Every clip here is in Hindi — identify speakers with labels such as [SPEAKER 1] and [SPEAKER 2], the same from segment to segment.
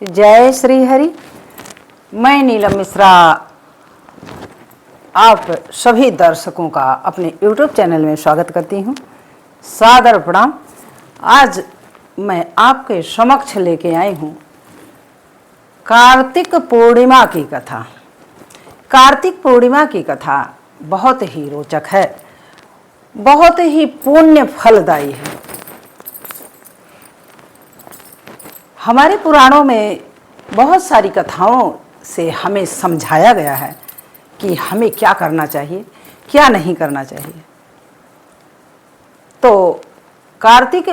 [SPEAKER 1] जय श्री हरि। मैं नीलम मिश्रा आप सभी दर्शकों का अपने YouTube चैनल में स्वागत करती हूँ। सादर प्रणाम। आज मैं आपके समक्ष लेके आई हूँ कार्तिक पूर्णिमा की कथा। कार्तिक पूर्णिमा की कथा बहुत ही रोचक है, बहुत ही पुण्य फलदायी है। हमारे पुराणों में बहुत सारी कथाओं से हमें समझाया गया है कि हमें क्या करना चाहिए, क्या नहीं करना चाहिए। तो कार्तिक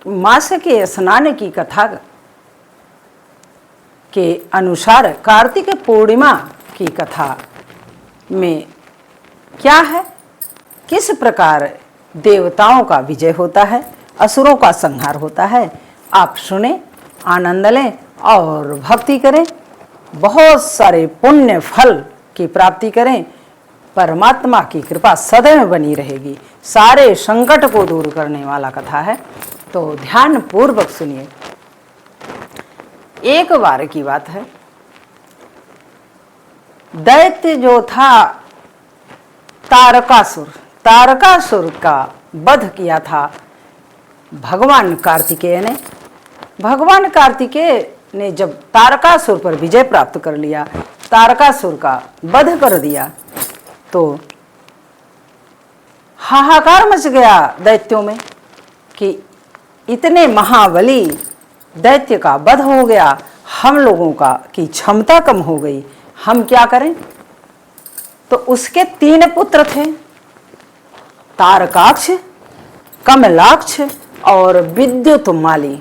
[SPEAKER 1] मास के स्नान की कथा के अनुसार कार्तिक पूर्णिमा की कथा में क्या है, किस प्रकार देवताओं का विजय होता है, असुरों का संहार होता है, आप सुने, आनंद लें और भक्ति करें। बहुत सारे पुण्य फल की प्राप्ति करें। परमात्मा की कृपा सदैव बनी रहेगी। सारे संकट को दूर करने वाला कथा है, तो ध्यान पूर्वक सुनिए। एक बार की बात है, दैत्य जो था तारकासुर का वध किया था भगवान कार्तिकेय ने। भगवान कार्तिकेय ने जब तारकासुर पर विजय प्राप्त कर लिया, तारकासुर का वध कर दिया, तो हाहाकार मच गया दैत्यों में कि इतने महाबली दैत्य का वध हो गया, हम लोगों का की क्षमता कम हो गई, हम क्या करें। तो उसके 3 पुत्र थे, तारकाक्ष, कमलाक्ष और विद्युतमाली।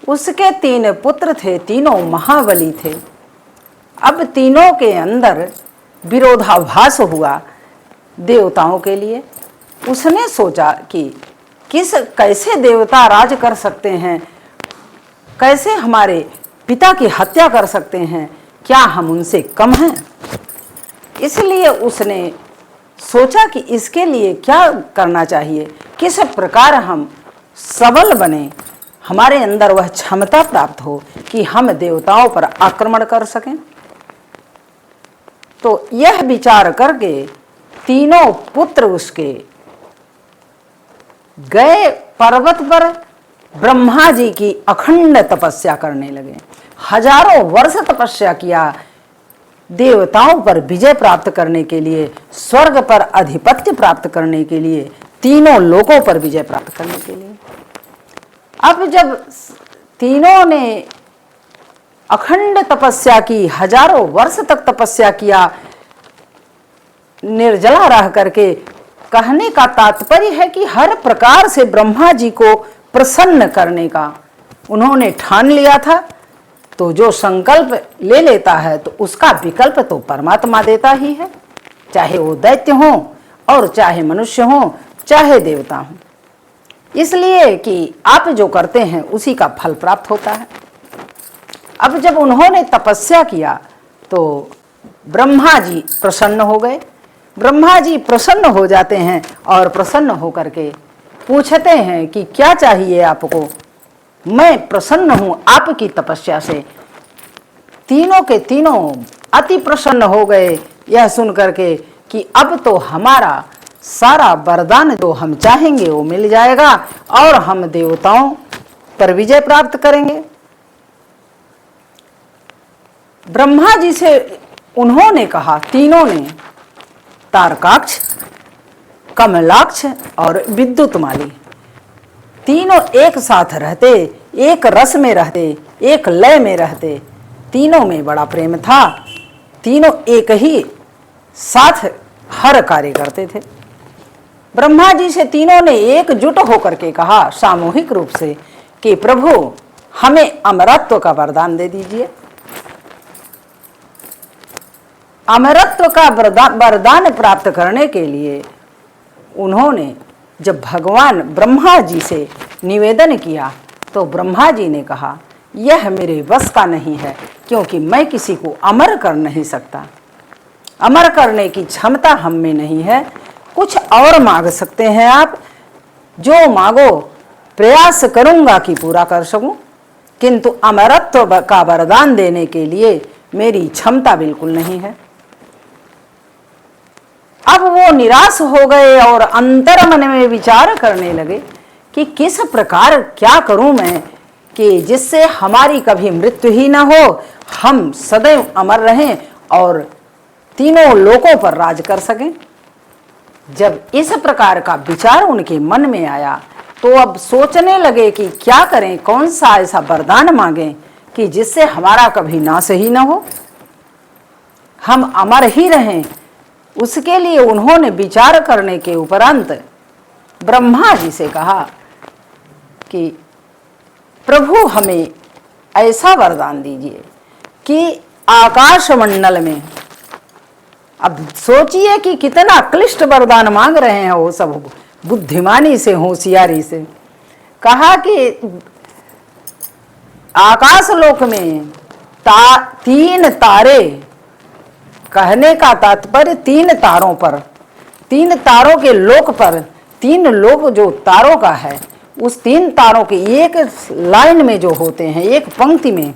[SPEAKER 1] उसके 3 पुत्र थे, तीनों महाबली थे। अब तीनों के अंदर विरोधाभास हुआ देवताओं के लिए। उसने सोचा कि कैसे देवता राज कर सकते हैं, कैसे हमारे पिता की हत्या कर सकते हैं, क्या हम उनसे कम हैं। इसलिए उसने सोचा कि इसके लिए क्या करना चाहिए, किस प्रकार हम सबल बने, हमारे अंदर वह क्षमता प्राप्त हो कि हम देवताओं पर आक्रमण कर सकें। तो यह विचार करके तीनों पुत्र उसके गए पर्वत पर ब्रह्मा जी की अखंड तपस्या करने लगे। हजारों वर्ष तपस्या किया देवताओं पर विजय प्राप्त करने के लिए, स्वर्ग पर आधिपत्य प्राप्त करने के लिए, तीनों लोकों पर विजय प्राप्त करने के लिए। अब जब तीनों ने अखंड तपस्या की, हजारों वर्ष तक तपस्या किया, निर्जला रह करके, कहने का तात्पर्य है कि हर प्रकार से ब्रह्मा जी को प्रसन्न करने का उन्होंने ठान लिया था। तो जो संकल्प ले लेता है तो उसका विकल्प तो परमात्मा देता ही है, चाहे वो दैत्य हो और चाहे मनुष्य हो, चाहे देवता हो। इसलिए कि आप जो करते हैं उसी का फल प्राप्त होता है। अब जब उन्होंने तपस्या किया तो ब्रह्मा जी प्रसन्न हो गए। ब्रह्मा जी प्रसन्न हो जाते हैं और प्रसन्न होकर के पूछते हैं कि क्या चाहिए आपको। मैं प्रसन्न हूं आपकी तपस्या से। तीनों के तीनों अति प्रसन्न हो गए यह सुन करके कि अब तो हमारा सारा वरदान जो हम चाहेंगे वो मिल जाएगा और हम देवताओं पर विजय प्राप्त करेंगे। ब्रह्मा जी से उन्होंने कहा, तीनों ने, तारकाक्ष, कमलाक्ष और विद्युतमाली, तीनों एक साथ रहते, एक रस में रहते, एक लय में रहते। तीनों में बड़ा प्रेम था, तीनों एक ही साथ हर कार्य करते थे। ब्रह्मा जी से तीनों ने एकजुट होकर के कहा सामूहिक रूप से कि प्रभु हमें अमरत्व का वरदान दे दीजिए। अमरत्व का वरदान प्राप्त करने के लिए उन्होंने जब भगवान ब्रह्मा जी से निवेदन किया तो ब्रह्मा जी ने कहा यह मेरे बस का नहीं है, क्योंकि मैं किसी को अमर कर नहीं सकता। अमर करने की क्षमता हम में नहीं है। कुछ और मांग सकते हैं आप, जो मांगो प्रयास करूंगा कि पूरा कर सकूं। किंतु अमरत्व का वरदान देने के लिए मेरी क्षमता बिल्कुल नहीं है। अब वो निराश हो गए और अंतर मन में विचार करने लगे कि किस प्रकार क्या करूं मैं कि जिससे हमारी कभी मृत्यु ही ना हो, हम सदैव अमर रहें और तीनों लोकों पर राज कर सकें। जब इस प्रकार का विचार उनके मन में आया तो अब सोचने लगे कि क्या करें, कौन सा ऐसा वरदान मांगें कि जिससे हमारा कभी नाश ही ना हो, हम अमर ही रहें। उसके लिए उन्होंने विचार करने के उपरांत ब्रह्मा जी से कहा कि प्रभु हमें ऐसा वरदान दीजिए कि आकाशमंडल में, अब सोचिए कि कितना क्लिष्ट वरदान मांग रहे हैं वो सब बुद्धिमानी से, होशियारी से। कहा कि आकाशलोक में तीन तारे, कहने का तात्पर्य तीन तारों पर, तीन तारों के लोक पर, तीन लोक जो तारों का है उस तीन तारों के एक लाइन में जो होते हैं, एक पंक्ति में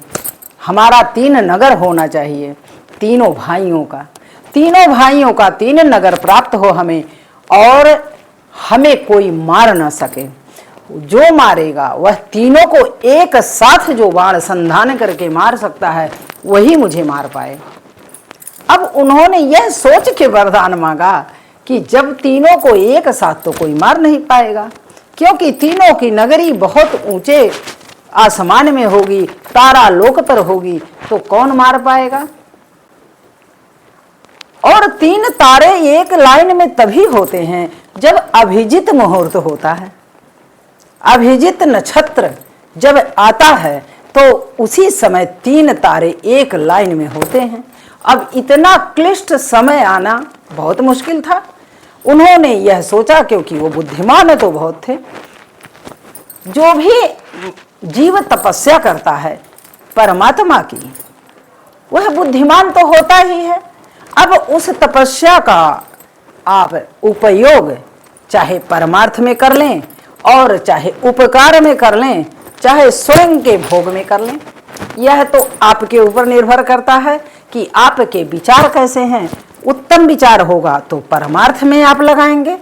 [SPEAKER 1] हमारा तीन नगर होना चाहिए, तीनों भाइयों का, तीनों भाइयों का तीन नगर प्राप्त हो हमें, और हमें कोई मार ना सके। जो मारेगा वह तीनों को एक साथ जो बाण संधान करके मार सकता है वही मुझे मार पाए। अब उन्होंने यह सोच के वरदान मांगा कि जब तीनों को एक साथ तो कोई मार नहीं पाएगा, क्योंकि तीनों की नगरी बहुत ऊंचे आसमान में होगी, तारा लोक पर होगी, तो कौन मार पाएगा। और तीन तारे एक लाइन में तभी होते हैं जब अभिजित मुहूर्त होता है। अभिजित नक्षत्र जब आता है तो उसी समय तीन तारे एक लाइन में होते हैं। अब इतना क्लिष्ट समय आना बहुत मुश्किल था। उन्होंने यह सोचा, क्योंकि वो बुद्धिमान तो बहुत थे। जो भी जीव तपस्या करता है परमात्मा की, वह बुद्धिमान तो होता ही है। अब उस तपस्या का आप उपयोग चाहे परमार्थ में कर लें और चाहे उपकार में कर लें, चाहे स्वयं के भोग में कर लें, यह तो आपके ऊपर निर्भर करता है कि आपके विचार कैसे हैं। उत्तम विचार होगा तो परमार्थ में आप लगाएंगे,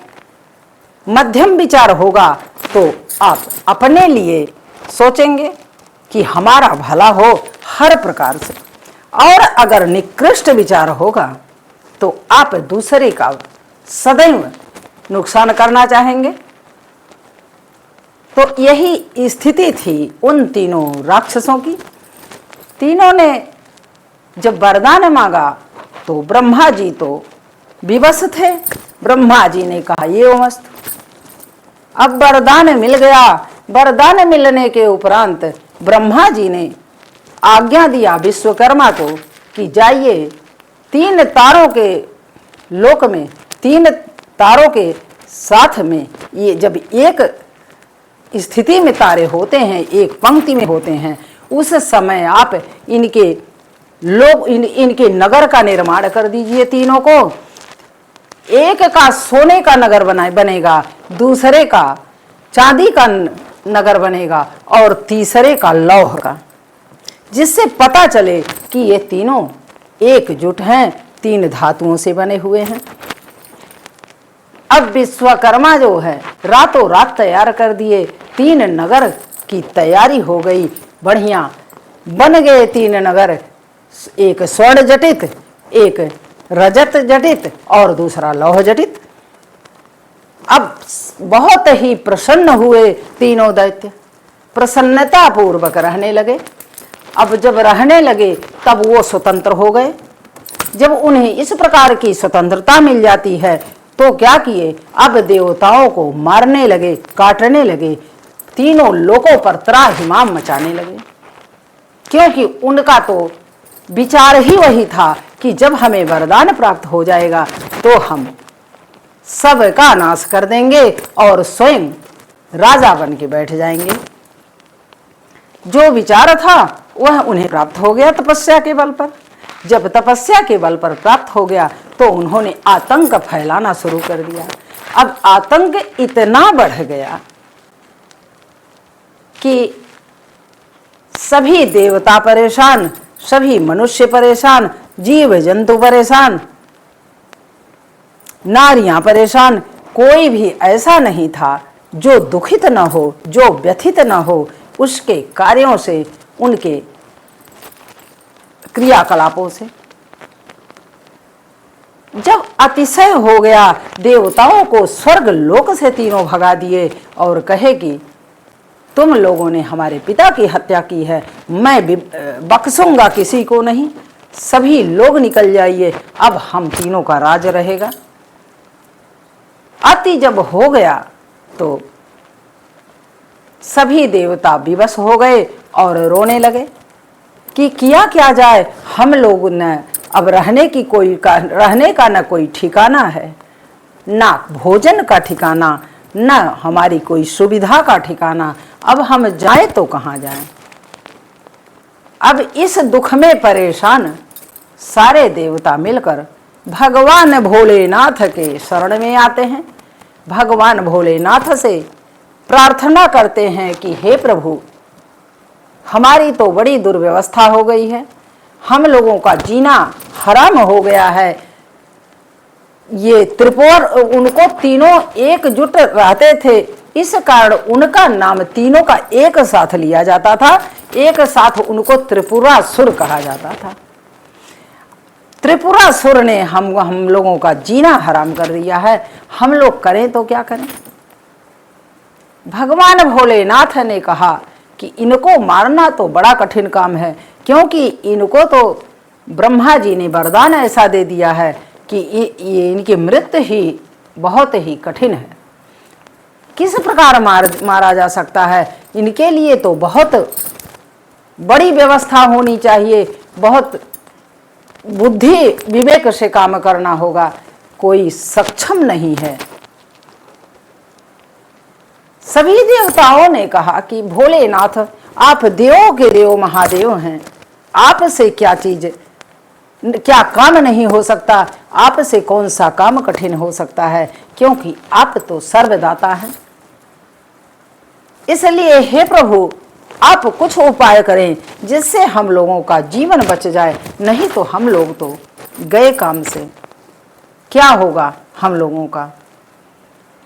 [SPEAKER 1] मध्यम विचार होगा तो आप अपने लिए सोचेंगे कि हमारा भला हो हर प्रकार से, और अगर निकृष्ट विचार होगा तो आप दूसरे का सदैव नुकसान करना चाहेंगे। तो यही स्थिति थी उन तीनों राक्षसों की। तीनों ने जब वरदान मांगा तो ब्रह्मा जी तो विवश थे। ब्रह्मा जी ने कहा ये मस्त, अब वरदान मिल गया। वरदान मिलने के उपरांत ब्रह्मा जी ने आज्ञा दिया विश्वकर्मा को कि जाइए तीन तारों के लोक में, तीन तारों के साथ में, ये जब एक स्थिति में तारे होते हैं, एक पंक्ति में होते हैं, उस समय आप इनके लोग इनके नगर का निर्माण कर दीजिए। तीनों को एक का सोने का नगर बनेगा, दूसरे का चांदी का नगर बनेगा और तीसरे का लौह का, जिससे पता चले कि ये तीनों एकजुट हैं, तीन धातुओं से बने हुए हैं। अब विश्वकर्मा जो है रातों रात तैयार कर दिए, तीन नगर की तैयारी हो गई, बढ़िया बन गए तीन नगर, एक स्वर्ण जटित, एक रजत जटित और दूसरा लौह जटित। अब बहुत ही प्रसन्न हुए तीनों दैत्य, प्रसन्नता पूर्वक रहने लगे। अब जब रहने लगे तब वो स्वतंत्र हो गए। जब उन्हें इस प्रकार की स्वतंत्रता मिल जाती है तो क्या किए, अब देवताओं को मारने लगे, काटने लगे, तीनों लोकों पर त्राहिमाम मचाने लगे। क्योंकि उनका तो विचार ही वही था कि जब हमें वरदान प्राप्त हो जाएगा तो हम सबका नाश कर देंगे और स्वयं राजा बन के बैठ जाएंगे। जो विचार था वह उन्हें प्राप्त हो गया तपस्या के बल पर। जब तपस्या के बल पर प्राप्त हो गया तो उन्होंने आतंक फैलाना शुरू कर दिया। अब आतंक इतना बढ़ गया कि सभी देवता परेशान, सभी मनुष्य परेशान, जीव जंतु परेशान, नारियां परेशान, कोई भी ऐसा नहीं था जो दुखित न हो, जो व्यथित न हो उसके कार्यों से, उनके क्रियाकलापों से। जब अतिशय हो गया, देवताओं को स्वर्ग लोक से तीनों भगा दिए और कहे कि तुम लोगों ने हमारे पिता की हत्या की है, मैं बख्शूंगा किसी को नहीं, सभी लोग निकल जाइए, अब हम तीनों का राज रहेगा। अति जब हो गया तो सभी देवता विवश हो गए और रोने लगे कि किया क्या जाए, हम लोग न अब रहने का न कोई ठिकाना है, ना भोजन का ठिकाना, न हमारी कोई सुविधा का ठिकाना, अब हम जाए तो कहाँ जाएं। अब इस दुख में परेशान सारे देवता मिलकर भगवान भोलेनाथ के शरण में आते हैं। भगवान भोलेनाथ से प्रार्थना करते हैं कि हे प्रभु, हमारी तो बड़ी दुर्व्यवस्था हो गई है, हम लोगों का जीना हराम हो गया है। ये त्रिपुर, उनको तीनों एकजुट रहते थे, इस कारण उनका नाम तीनों का एक साथ लिया जाता था, एक साथ उनको त्रिपुरासुर कहा जाता था। त्रिपुरासुर ने हम लोगों का जीना हराम कर दिया है, हम लोग करें तो क्या करें। भगवान भोलेनाथ ने कहा कि इनको मारना तो बड़ा कठिन काम है, क्योंकि इनको तो ब्रह्मा जी ने वरदान ऐसा दे दिया है कि ये इनकी मृत्यु ही बहुत ही कठिन है। किस प्रकार मारा जा सकता है, इनके लिए तो बहुत बड़ी व्यवस्था होनी चाहिए, बहुत बुद्धि विवेक से काम करना होगा, कोई सक्षम नहीं है। सभी देवताओं ने कहा कि भोलेनाथ, आप देवों के देव महादेव हैं, आपसे क्या काम नहीं हो सकता, आपसे कौन सा काम कठिन हो सकता है, क्योंकि आप तो सर्वदाता हैं। इसलिए हे प्रभु, आप कुछ उपाय करें जिससे हम लोगों का जीवन बच जाए, नहीं तो हम लोग तो गए काम से, क्या होगा हम लोगों का।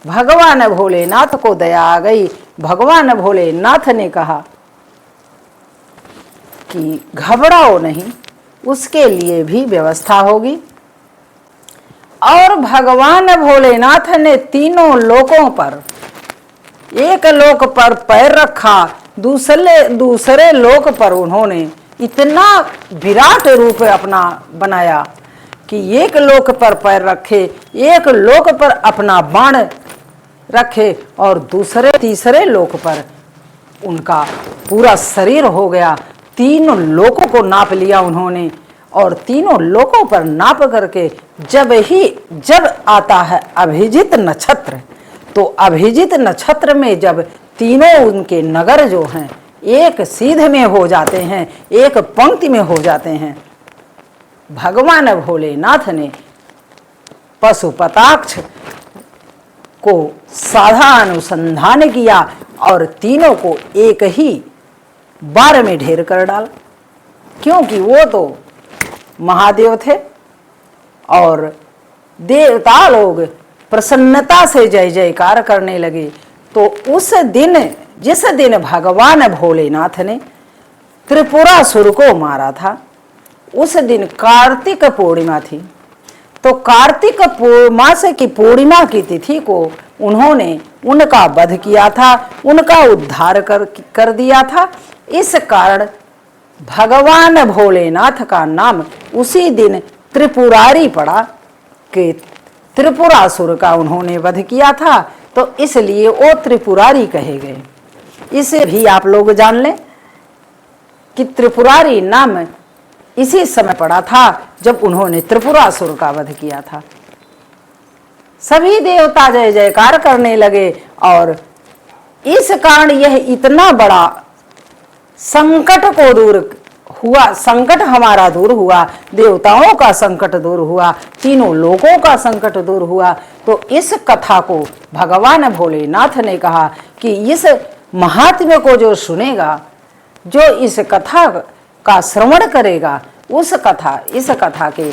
[SPEAKER 1] भगवान भोलेनाथ को दया आ गई। भगवान भोलेनाथ ने कहा कि घबराओ नहीं, उसके लिए भी व्यवस्था होगी। और भगवान भोलेनाथ ने तीनों लोकों पर, एक लोक पर पैर रखा, दूसरे लोक पर उन्होंने इतना विराट रूप अपना बनाया कि एक लोक पर पैर रखे, एक लोक पर अपना बाण रखे और तीसरे लोक पर उनका पूरा शरीर हो गया। तीनों लोकों को नाप लिया उन्होंने, और तीनों लोकों पर नाप करके जब आता है अभिजित नक्षत्र, तो अभिजित नक्षत्र में जब तीनों उनके नगर जो हैं एक सीध में हो जाते हैं, एक पंक्ति में हो जाते हैं, भगवान भोलेनाथ ने पशुपताक्ष को साधा अनुसंधान किया और तीनों को एक ही बार में ढेर कर डाला, क्योंकि वो तो महादेव थे और देवता लोग प्रसन्नता से जय जयकार करने लगे। तो उस दिन, जिस दिन भगवान भोलेनाथ ने त्रिपुरासुर को मारा था, उस दिन कार्तिक पूर्णिमा थी। तो कार्तिक मास की पूर्णिमा की तिथि को उन्होंने उनका वध किया था, उनका उद्धार कर दिया था। इस कारण भगवान भोलेनाथ का नाम उसी दिन त्रिपुरारी पड़ा कि त्रिपुरासुर का उन्होंने वध किया था, तो इसलिए वो त्रिपुरारी कहे गए। इसे भी आप लोग जान लें कि त्रिपुरारी नाम इसी समय पड़ा था जब उन्होंने त्रिपुरासुर का वध किया था। सभी देवता जय जयकार करने लगे और इस कारण यह इतना बड़ा संकट को दूर हुआ, संकट हमारा दूर हुआ, देवताओं का संकट दूर हुआ, तीनों लोगों का संकट दूर हुआ। तो इस कथा को भगवान भोलेनाथ ने कहा कि इस महात्म्य को जो सुनेगा जो इस कथा का श्रवण करेगा इस कथा के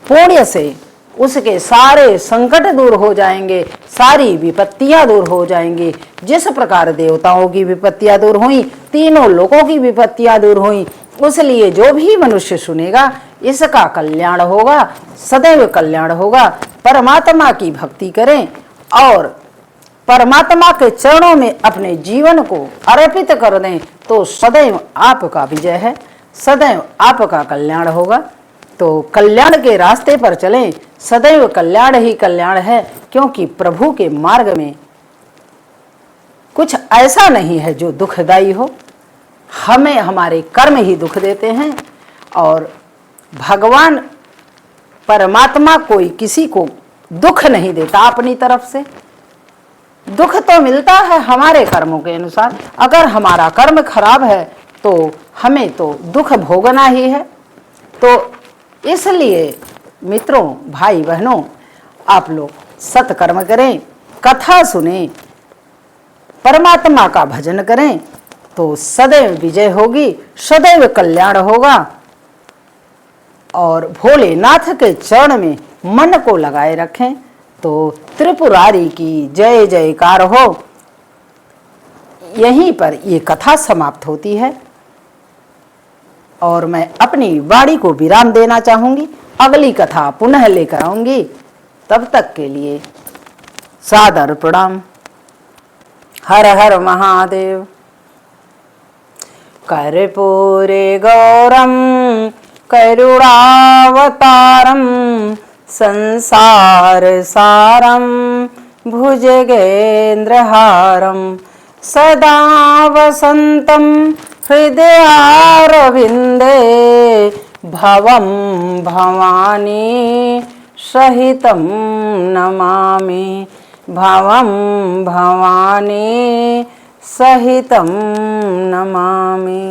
[SPEAKER 1] पुण्य से उसके सारे संकट दूर हो जाएंगे, सारी विपत्तियां दूर हो जाएंगी। जिस प्रकार देवताओं की विपत्तियां दूर हुई, तीनों लोगों की विपत्तियां दूर हुई, इसलिए जो भी मनुष्य सुनेगा इसका कल्याण होगा, सदैव कल्याण होगा। परमात्मा की भक्ति करें और परमात्मा के चरणों में अपने जीवन को अर्पित कर दें तो सदैव आपका विजय है, सदैव आपका कल्याण होगा। तो कल्याण के रास्ते पर चलें, सदैव कल्याण ही कल्याण है, क्योंकि प्रभु के मार्ग में कुछ ऐसा नहीं है जो दुखदाई हो। हमें हमारे कर्म ही दुख देते हैं और भगवान परमात्मा कोई किसी को दुख नहीं देता अपनी तरफ से। दुख तो मिलता है हमारे कर्मों के अनुसार। अगर हमारा कर्म खराब है तो हमें तो दुख भोगना ही है। तो इसलिए मित्रों, भाई बहनों, आप लोग सत्कर्म करें, कथा सुने, परमात्मा का भजन करें तो सदैव विजय होगी, सदैव कल्याण होगा। और भोलेनाथ के चरण में मन को लगाए रखें तो त्रिपुरारी की जय जयकार हो। यहीं पर ये कथा समाप्त होती है और मैं अपनी वाणी को विराम देना चाहूंगी। अगली कथा पुनः लेकर आऊंगी। तब तक के लिए सादर प्रणाम। हर हर महादेव। कर्पूरे गौरम करुणावतारम संसार सारम भुजगेन्द्रहारम सदा वसंतं हृदयारविंदे भवं भवानी सहितं नमामि, भवं भवानी सहितं नमामि।